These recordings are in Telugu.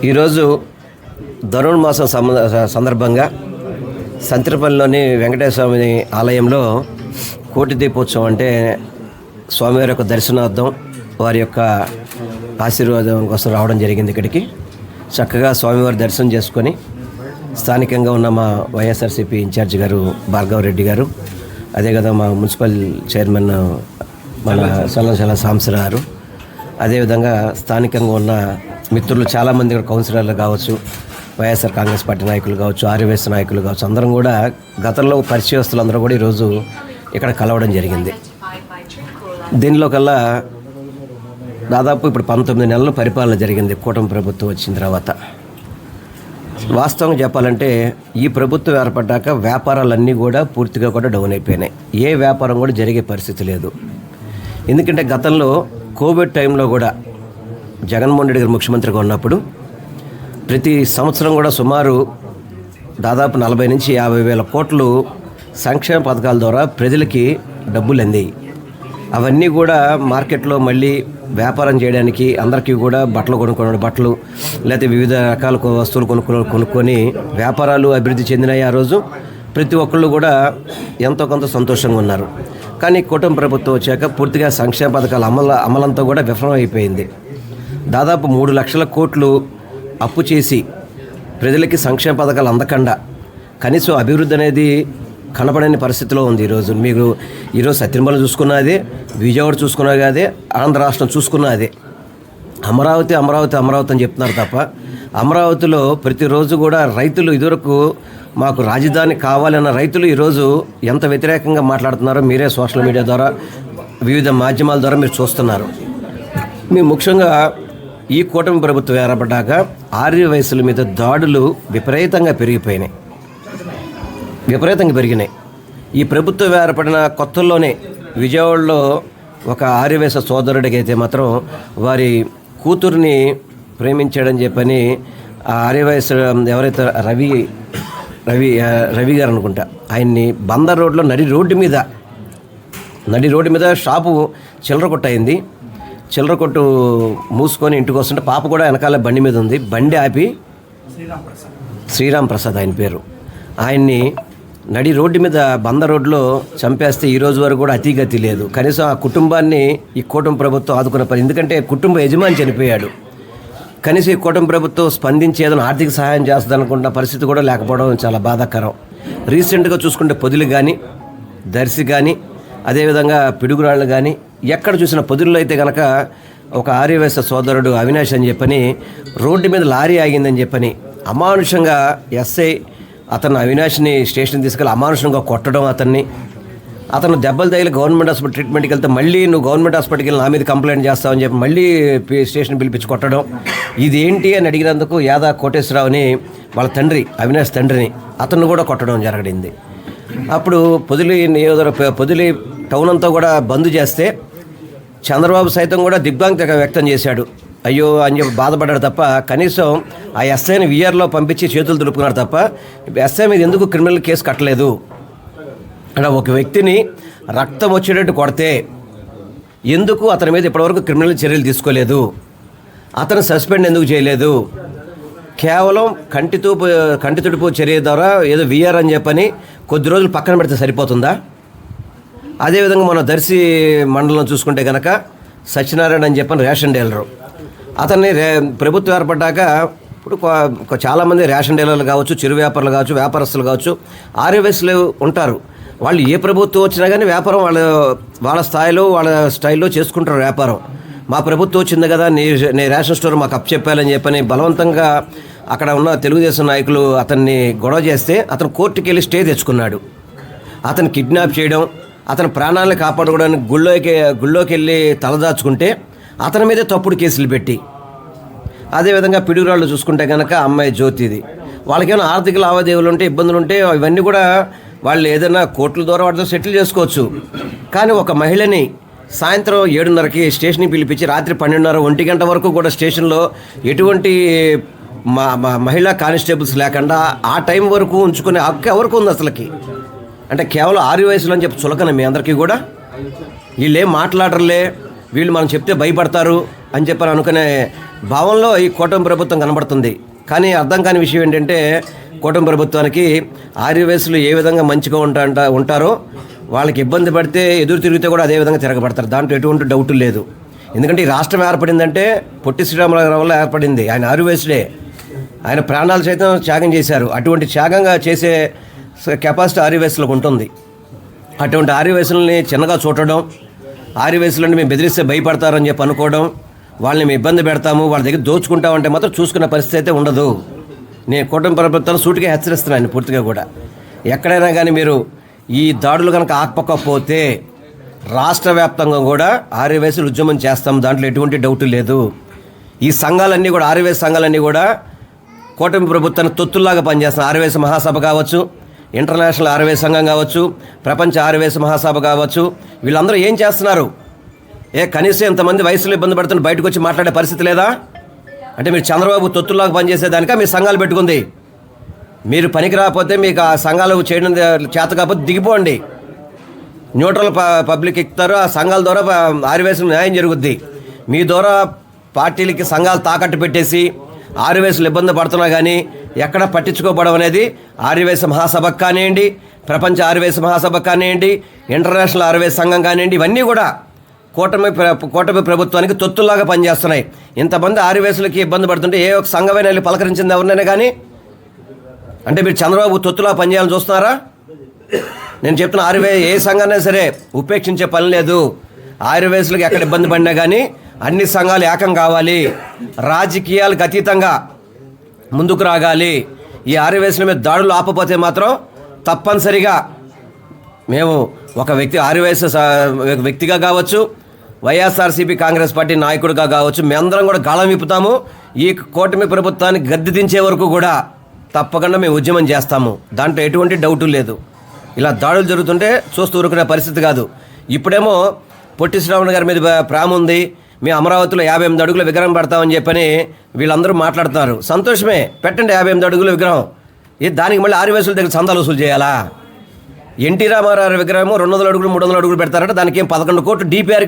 ఈరోజు ధనుర్మాసం సందర్భంగా సంత్రిపల్లిలోని వెంకటేశ్వర స్వామి ఆలయంలో కోటి దీపోత్సవం అంటే స్వామివారి యొక్క దర్శనార్థం వారి యొక్క ఆశీర్వాదం కోసం రావడం జరిగింది. ఇక్కడికి చక్కగా స్వామివారి దర్శనం చేసుకొని స్థానికంగా ఉన్న మా వైఎస్ఆర్సీపీ ఇన్ఛార్జి గారు భార్గవరెడ్డి గారు, అదే కదా మా మున్సిపల్ చైర్మన్ మన సల్లంశల సాంబశివరావు గారు, అదేవిధంగా స్థానికంగా ఉన్న మిత్రులు చాలామంది కౌన్సిలర్లు కావచ్చు, వైఎస్ఆర్ కాంగ్రెస్ పార్టీ నాయకులు కావచ్చు, ఆర్యవేశ నాయకులు కావచ్చు, అందరం కూడా గతంలో పరిచయస్తులు అందరూ కూడా ఈరోజు ఇక్కడ కలవడం జరిగింది. దీనిలో కల్లా దాదాపు ఇప్పుడు 19 నెలలు పరిపాలన జరిగింది కూటమి ప్రభుత్వం వచ్చిన తర్వాత. వాస్తవంగా చెప్పాలంటే ఈ ప్రభుత్వం ఏర్పడ్డాక వ్యాపారాలన్నీ కూడా పూర్తిగా కూడా డౌన్ అయిపోయినాయి. ఏ వ్యాపారం కూడా జరిగే పరిస్థితి లేదు. ఎందుకంటే గతంలో కోవిడ్ టైంలో కూడా జగన్మోహన్ రెడ్డి గారు ముఖ్యమంత్రిగా ఉన్నప్పుడు ప్రతి సంవత్సరం కూడా సుమారు దాదాపు 40 నుంచి 50 వేల కోట్లు సంక్షేమ పథకాల ద్వారా ప్రజలకి డబ్బులు అందాయి. అవన్నీ కూడా మార్కెట్లో మళ్ళీ వ్యాపారం చేయడానికి అందరికీ కూడా బట్టలు లేకపోతే వివిధ రకాల వస్తువులు కొనుక్కొని వ్యాపారాలు అభివృద్ధి చెందినాయి. ఆ రోజు ప్రతి ఒక్కళ్ళు కూడా ఎంతో కొంత సంతోషంగా ఉన్నారు. కానీ కూటమి ప్రభుత్వం వచ్చాక పూర్తిగా సంక్షేమ పథకాల అమలంతా కూడా విఫలమైపోయింది. దాదాపు 3 లక్షల కోట్లు అప్పు చేసి ప్రజలకి సంక్షేమ పథకాలు అందకుండా కనీసం అభివృద్ధి అనేది కనపడని పరిస్థితిలో ఉంది. ఈరోజు ఈరోజు సత్యనపల్లి చూసుకున్నా అదే, విజయవాడ చూసుకున్నా అదే, ఆంధ్ర రాష్ట్రం చూసుకున్నా అదే. అమరావతి అని చెప్తున్నారు తప్ప అమరావతిలో ప్రతిరోజు కూడా రైతులు ఇదివరకు మాకు రాజధాని కావాలన్న రైతులు ఈరోజు ఎంత వ్యతిరేకంగా మాట్లాడుతున్నారో మీరే సోషల్ మీడియా ద్వారా వివిధ మాధ్యమాల ద్వారా మీరు చూస్తున్నారు. మేము ముఖ్యంగా ఈ కూటమి ప్రభుత్వం ఏర్పడ్డాక ఆర్య వయసుల మీద దాడులు విపరీతంగా పెరిగినాయి. ఈ ప్రభుత్వం ఏర్పడిన కొత్తల్లోనే విజయవాడలో ఒక ఆర్యవేశ సోదరుడికి అయితే మాత్రం వారి కూతుర్ని ప్రేమించాడని చెప్పని ఆ ఆర్యవేశ ఎవరైతే రవి గారు అనుకుంటా, ఆయన్ని బందర్ రోడ్లో నడి రోడ్డు మీద షాపు చిల్లర కొట్టు అయింది. చిల్లర కొట్టు మూసుకొని ఇంటికి వస్తుంటే పాప కూడా వెనకాల బండి మీద ఉంది. బండి ఆపి శ్రీరామ్ ప్రసాద్ ఆయన పేరు, ఆయన్ని నడి రోడ్డు మీద బందర్ రోడ్లో చంపేస్తే ఈరోజు వరకు కూడా అతిగతి లేదు. కనీసం ఆ కుటుంబాన్ని ఈ కూటమి ప్రభుత్వం ఆదుకున్న పని, ఎందుకంటే కుటుంబ యజమాని చనిపోయాడు. కనీసం ఈ కూటమి ప్రభుత్వం స్పందించి ఏదైనా ఆర్థిక సహాయం చేస్తుంది అనుకుంటున్న పరిస్థితి కూడా లేకపోవడం చాలా బాధాకరం. రీసెంట్గా చూసుకుంటే పొదిలి కానీ, దర్శి కానీ, అదేవిధంగా పిడుగురాళ్ళు కానీ, ఎక్కడ చూసిన పొదుల్లో అయితే కనుక ఒక ఆర్యవేశ సోదరుడు అవినాష్ అని చెప్పని రోడ్డు మీద లారీ ఆగిందని చెప్పని అమానుషంగా ఎస్ఐ అతను అవినాష్ని స్టేషన్ తీసుకెళ్ళి అమానుషంగా కొట్టడం, అతను దెబ్బలు తగిలి గవర్నమెంట్ హాస్పిటల్ ట్రీట్మెంట్కి వెళ్తే మళ్ళీ నువ్వు గవర్నమెంట్ హాస్పిటల్కి వెళ్ళి నా మీద కంప్లైంట్ చేస్తావని చెప్పి మళ్ళీ స్టేషన్ పిలిపించి కొట్టడం. ఇదేంటి అని అడిగినందుకు యాదా కోటేశ్వరరావుని వాళ్ళ తండ్రి అవినాష్ తండ్రిని అతను కూడా కొట్టడం జరిగింది. అప్పుడు పొదిలి టౌన్ అంతా కూడా బంద్ చేస్తే చంద్రబాబు సైతం కూడా దిగ్భ్రాంతి వ్యక్తం చేశాడు. అయ్యో అని చెప్పి బాధపడ్డాడు తప్ప కనీసం ఆ ఎస్ఐని విఆర్లో పంపించి చేతులు దులుపుకున్నాడు తప్ప ఎస్ఐ మీద ఎందుకు క్రిమినల్ కేసు కట్టలేదు? అంటే ఒక వ్యక్తిని రక్తం వచ్చేటట్టు కొడితే ఎందుకు అతని మీద ఇప్పటివరకు క్రిమినల్ చర్యలు తీసుకోలేదు? అతను సస్పెండ్ ఎందుకు చేయలేదు? కేవలం కంటి తుడుపు చర్య ద్వారా ఏదో విఆర్ అని చెప్పని కొద్ది రోజులు పక్కన పెడితే సరిపోతుందా? అదేవిధంగా మన దర్శి మండలం చూసుకుంటే కనుక సత్యనారాయణ అని చెప్పని రేషన్ డీలరు, అతన్ని ప్రభుత్వం ఏర్పడ్డాక ఇప్పుడు చాలామంది రేషన్ డీలర్లు కావచ్చు, చిరు వ్యాపారులు కావచ్చు, వ్యాపారస్తులు కావచ్చు, ఆర్యవేశులు ఉంటారు. వాళ్ళు ఏ ప్రభుత్వం వచ్చినా కానీ వ్యాపారం వాళ్ళ స్థాయిలో వాళ్ళ స్టైల్లో చేసుకుంటారు వ్యాపారం. మా ప్రభుత్వం వచ్చింది కదా, నీ రేషన్ స్టోర్ మాకు అప్పచెప్పాలని చెప్పని బలవంతంగా అక్కడ ఉన్న తెలుగుదేశం నాయకులు అతన్ని గొడవ చేస్తే అతను కోర్టుకి వెళ్ళి స్టే తెచ్చుకున్నాడు. అతను కిడ్నాప్ చేయడం, అతని ప్రాణాలను కాపాడుకోవడానికి గుళ్ళోకి వెళ్ళి తలదాచుకుంటే అతని మీదే తప్పుడు కేసులు పెట్టి, అదేవిధంగా పిడుగురాళ్ళు చూసుకుంటే కనుక అమ్మాయి జ్యోతిది, వాళ్ళకేమైనా ఆర్థిక లావాదేవీలు ఉంటే ఇబ్బందులు ఉంటే ఇవన్నీ కూడా వాళ్ళు ఏదైనా కోర్టుల ద్వారా వాటితో సెటిల్ చేసుకోవచ్చు. కానీ ఒక మహిళని సాయంత్రం 7:30కి స్టేషన్కి పిలిపించి రాత్రి 12:30, 1 గంట వరకు కూడా స్టేషన్లో ఎటువంటి మహిళా కానిస్టేబుల్స్ లేకుండా ఆ టైం వరకు ఉంచుకునే హక్కు ఎవరికి ఉంది అసలుకి? అంటే కేవలం 6 వయసులో అని చెప్పి చులకన మీ అందరికీ కూడా. వీళ్ళు ఏం మాట్లాడరులే, వీళ్ళు మనం చెప్తే భయపడతారు, అని చెప్పని అనుకునే భావంలో ఈ కూటమి ప్రభుత్వం కనబడుతుంది. కానీ అర్థం కాని విషయం ఏంటంటే కూటమి ప్రభుత్వానికి ఆర్యవేసులు ఏ విధంగా మంచిగా ఉంటారో వాళ్ళకి ఇబ్బంది పడితే ఎదురు తిరిగితే కూడా అదే విధంగా తిరగబడతారు. దాంట్లో ఎటువంటి డౌట్ లేదు. ఎందుకంటే ఈ రాష్ట్రం ఏర్పడిందంటే పొట్టి శ్రీరాములు వల్ల ఏర్పడింది. ఆయన ఆర్యవేసుడే. ఆయన ప్రాణాలు సైతం త్యాగం చేశారు. అటువంటి త్యాగంగా చేసే కెపాసిటీ ఆర్యవేసులకు ఉంటుంది. అటువంటి ఆర్యవేసులని చిన్నగా చూడడం, ఆర్యవేసులని మేము బెదిరిస్తే భయపడతారని చెప్పి అనుకోవడం, వాళ్ళని మేము ఇబ్బంది పెడతాము, వాళ్ళ దగ్గర దోచుకుంటామంటే మాత్రం చూసుకునే పరిస్థితి అయితే ఉండదు. నేను కూటమి ప్రభుత్వాన్ని సూటిగా హెచ్చరిస్తున్నాను పూర్తిగా కూడా. ఎక్కడైనా కానీ మీరు ఈ దాడులు కనుక ఆపకపోతే రాష్ట్ర వ్యాప్తంగా కూడా ఆర్యవేసులు ఉద్యమం చేస్తాం. దాంట్లో ఎటువంటి డౌట్ లేదు. ఈ సంఘాలన్నీ కూడా ఆర్యవేశ సంఘాలన్నీ కూడా కూటమి ప్రభుత్వానికి తొత్తుల్లాగా పనిచేస్తున్నాయి. ఆర్యవేశ మహాసభ కావచ్చు, ఇంటర్నేషనల్ ఆర్యవేశ సంఘం కావచ్చు, ప్రపంచ ఆర్యవేశ మహాసభ కావచ్చు, వీళ్ళందరూ ఏం చేస్తున్నారు? కనీసం ఇంతమంది వయసులో ఇబ్బంది పడుతున్న బయటకు వచ్చి మాట్లాడే పరిస్థితి లేదా? అంటే మీరు చంద్రబాబు తొత్తుల్లాగా పనిచేసేదానిక మీ సంఘాలు పెట్టుకుంది? మీరు పనికి రాకపోతే మీకు ఆ సంఘాలు చేయడం చేత కాకపోతే దిగిపోండి. న్యూట్రల్ పబ్లిక్ ఎక్కుతారు. ఆ సంఘాల ద్వారా ఆర్యవేశం న్యాయం జరుగుద్ది. మీ ద్వారా పార్టీలకి సంఘాలు తాకట్టు పెట్టేసి ఆర్యవేశులు ఇబ్బంది పడుతున్నా కానీ ఎక్కడ పట్టించుకోవడం అనేది ఆర్యవేశ మహాసభకు కానివ్వండి, ప్రపంచ ఆర్యవేశ మహాసభకు కానివ్వండి, ఇంటర్నేషనల్ ఆర్యవేశ సంఘం కానివ్వండి, ఇవన్నీ కూడా కూటమి ప్రభుత్వానికి తొత్తుల్లాగా పనిచేస్తున్నాయి. ఇంతమంది ఆర్యవేశులకి ఇబ్బంది పడుతుంటే ఏ ఒక సంఘమైనా వెళ్ళి పలకరించింది ఎవరినైనా కానీ? అంటే మీరు చంద్రబాబు తొత్తులా పనిచేయాలని చూస్తున్నారా? నేను చెప్తున్న ఏ సంఘాన్ని సరే ఉపేక్షించే పని లేదు. ఆర్యవేశులకు ఎక్కడ ఇబ్బంది పడినా కానీ అన్ని సంఘాలు ఏకం కావాలి. రాజకీయాలకు అతీతంగా ముందుకు రాగాలి. ఈ ఆర్యవేశుల మీద దాడులు ఆపపోతే మాత్రం తప్పనిసరిగా మేము ఒక వ్యక్తిగా కావచ్చు, వైఎస్ఆర్సీపీ కాంగ్రెస్ పార్టీ నాయకుడిగా కావచ్చు, మేమందరం కూడా గళం విప్పుతాము. ఈ కూటమి ప్రభుత్వాన్ని గద్దె దించే వరకు కూడా తప్పకుండా మేము ఉద్యమం చేస్తాము. దాంట్లో ఎటువంటి డౌటు లేదు. ఇలా దాడులు జరుగుతుంటే చూస్తూ ఊరుకునే పరిస్థితి కాదు. ఇప్పుడేమో పొట్టి శ్రీరాములు గారి మీద ప్రేమ ఉంది, మేము అమరావతిలో 58 అడుగుల విగ్రహం పెడతామని చెప్పని వీళ్ళందరూ మాట్లాడుతున్నారు. సంతోషమే, పెట్టండి 58 అడుగుల విగ్రహం. దానికి మళ్ళీ ఆర్యవేశుల దగ్గర చందాలు వసూలు చేయాలా? ఎన్టీ రామారావు విగ్రహం 200 అడుగులు 300 అడుగులు పెడతారంటే దానికి ఏం 11 కోట్లు డిపిఆర్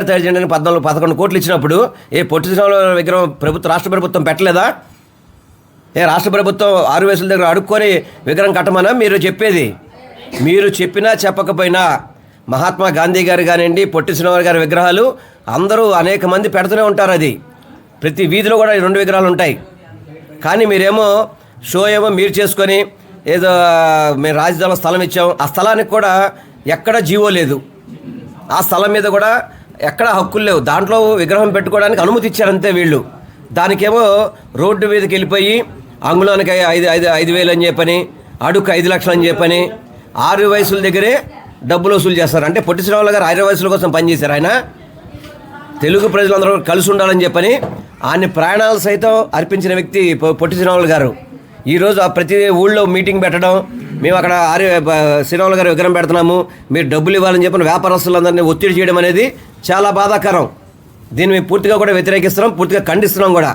తయారు చేయడానికి 11 కోట్లు ఇచ్చినప్పుడు పొట్టి శ్రీరాములు విగ్రహం రాష్ట్ర ప్రభుత్వం పెట్టలేదా? రాష్ట్ర ప్రభుత్వం ఆర్యవేశుల దగ్గర అడుక్కొని విగ్రహం కట్టమనా మీరు చెప్పేది? మీరు చెప్పినా చెప్పకపోయినా మహాత్మా గాంధీ గారు కానివ్వండి, పొట్టి శ్రీరాములు గారి విగ్రహాలు అందరూ అనేక మంది పెడుతూనే ఉంటారు. అది ప్రతి వీధిలో కూడా 2 విగ్రహాలు ఉంటాయి. కానీ మీరేమో షో ఏమో మీరు చేసుకొని ఏదో మేము రాజధానిలో స్థలం ఇచ్చాం, ఆ స్థలానికి కూడా ఎక్కడ జీవో లేదు, ఆ స్థలం మీద కూడా ఎక్కడ హక్కులు లేవు. దాంట్లో విగ్రహం పెట్టుకోవడానికి అనుమతి ఇచ్చారంతే వీళ్ళు. దానికేమో రోడ్డు మీదకి వెళ్ళిపోయి అంగుళానికి 5,000 అని చెప్పని, అడుగు 5 లక్షలు అని చెప్పని ఆర్యవేశుల దగ్గరే డబ్బులు వసూలు చేస్తారు. అంటే పొట్టి శ్రీరాములు గారు ఆర్యవేశుల కోసం పనిచేశారు. ఆయన తెలుగు ప్రజలందరూ కలిసి ఉండాలని చెప్పని ఆయన ప్రాణాలు సైతం అర్పించిన వ్యక్తి పొట్టి శ్రీరాములు గారు. ఈరోజు ఆ ప్రతి ఊళ్ళో మీటింగ్ పెట్టడం, మేము అక్కడ శ్రీరాములు గారు విగ్రహం పెడుతున్నాము, మీరు డబ్బులు ఇవ్వాలని చెప్పిన వ్యాపారస్తులందరినీ ఒత్తిడి చేయడం అనేది చాలా బాధాకరం. దీన్ని మేము పూర్తిగా కూడా వ్యతిరేకిస్తున్నాం, పూర్తిగా ఖండిస్తున్నాం కూడా.